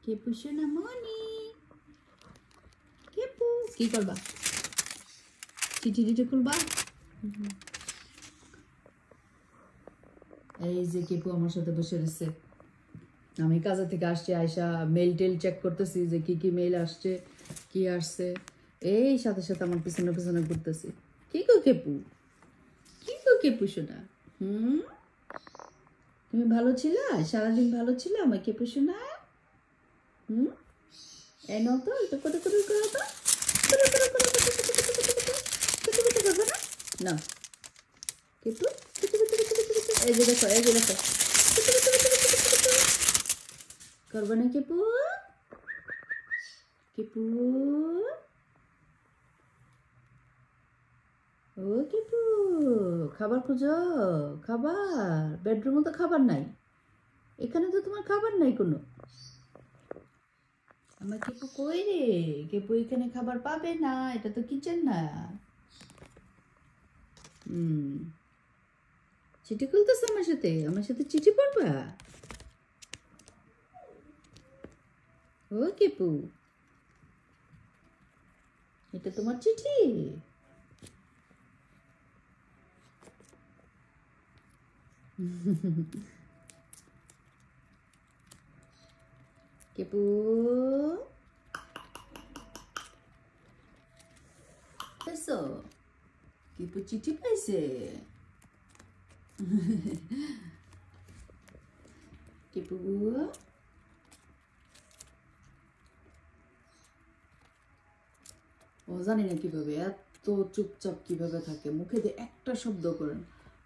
কেপু সোনামণি, কেপু কি করবা? চিঠি টিঠি খুলবা? এই যে কেপু আমার সাথে বসে রয়েছে। আমি কাজে থেকে আসছি, আয়সা মেল টেল চেক করতেছি যে কি কি মেল আসছে, কি আসছে। এই সাথে সাথে আমার পিছনে পিছনে ঘুরতেছি। কি গো কেপু, কি গো কেপু সোনা? তুমি ভালো ছিলা? সারাদিন ভালো ছিল আমার কেপু সোনা? এই নাও তো, একটু করে করে করো তো, করে করে করে করবে না? না কেপু, এই যে দেখো, এই যে দেখো, করবে না কেপু? কেপু, ও কেপু, খাবার খুঁজো? খাবার বেডরুমে তো খাবার নাই, এখানে তো তোমার খাবার নাই কোনো। আমার কেপু কই রে? কেপু এখানে খাবার পাবে না, এটা তো কিচেন না। চিঠি খুলতেছে আমার সাথে, আমার সাথে চিঠি পড়বা? ও কেপু, এটা তোমার চিঠি? কেপু, পাইছো? কেপু চিঠি পাইছে। কেপু, ও জানি না কিভাবে এত চুপচাপ কিভাবে থাকে, মুখে দিয়ে একটা শব্দ করেন।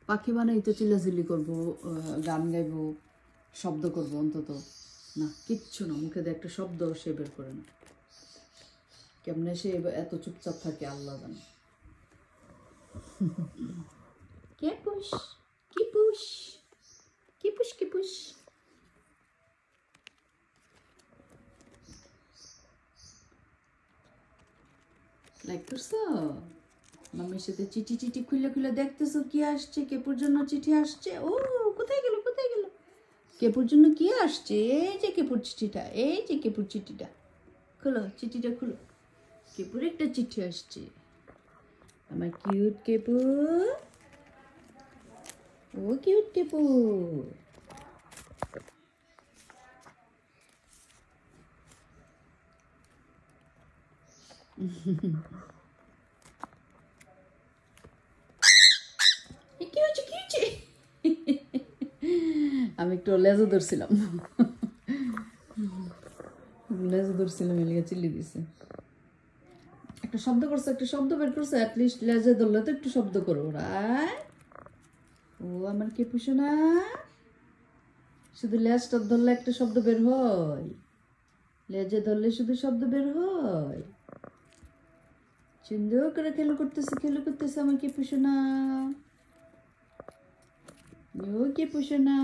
পাখি বানাই তো চিল্লাচিল্লি করবো, গান গাইবো, শব্দ করবো অন্তত না, কিচ্ছু না, মুখে দিয়ে একটা শব্দ সে বের করে না। কেমনে সে এত চুপচাপ থাকে আল্লাহ জানে। কেপুস, কিপুস, কিপুস, কিপুস। লাইক করছো? মামির সাথে চিঠি চিঠি খুলে খুলে দেখতেছো কি আসছে, কেপুর জন্য চিঠি আসছে। ও কোথায় গেল, কোথায় গেল? কেপুর জন্য কি আসছে? এই যে কেপুর চিঠিটা, এই যে কেপুর চিঠিটা, খুলো চিঠিটা খুলো। কেপুর একটা চিঠি আসছে, আমার কিউট কেপু, ও কিউট কেপু। কি হয়েছে, কি হয়েছে? আমি একটু লেজও ধরছিলাম, লেজও ধরছিলাম, এলিগে চিল্লি দিছে। একটা শব্দ করছে, একটা শব্দ বের করছে, অ্যাটলিস্ট লেজে ধরলে তো একটু শব্দ করো ওরা। ও আমার কেপু সোনা, শুধু লেজটা ধরলে একটা শব্দ বের হয়, লেজে ধরলে শুধু শব্দ বের হয়। সুন্দর করে খেলো করতেছে, খেলো করতেছে আমার কেপু সোনা, ও কেপু সোনা।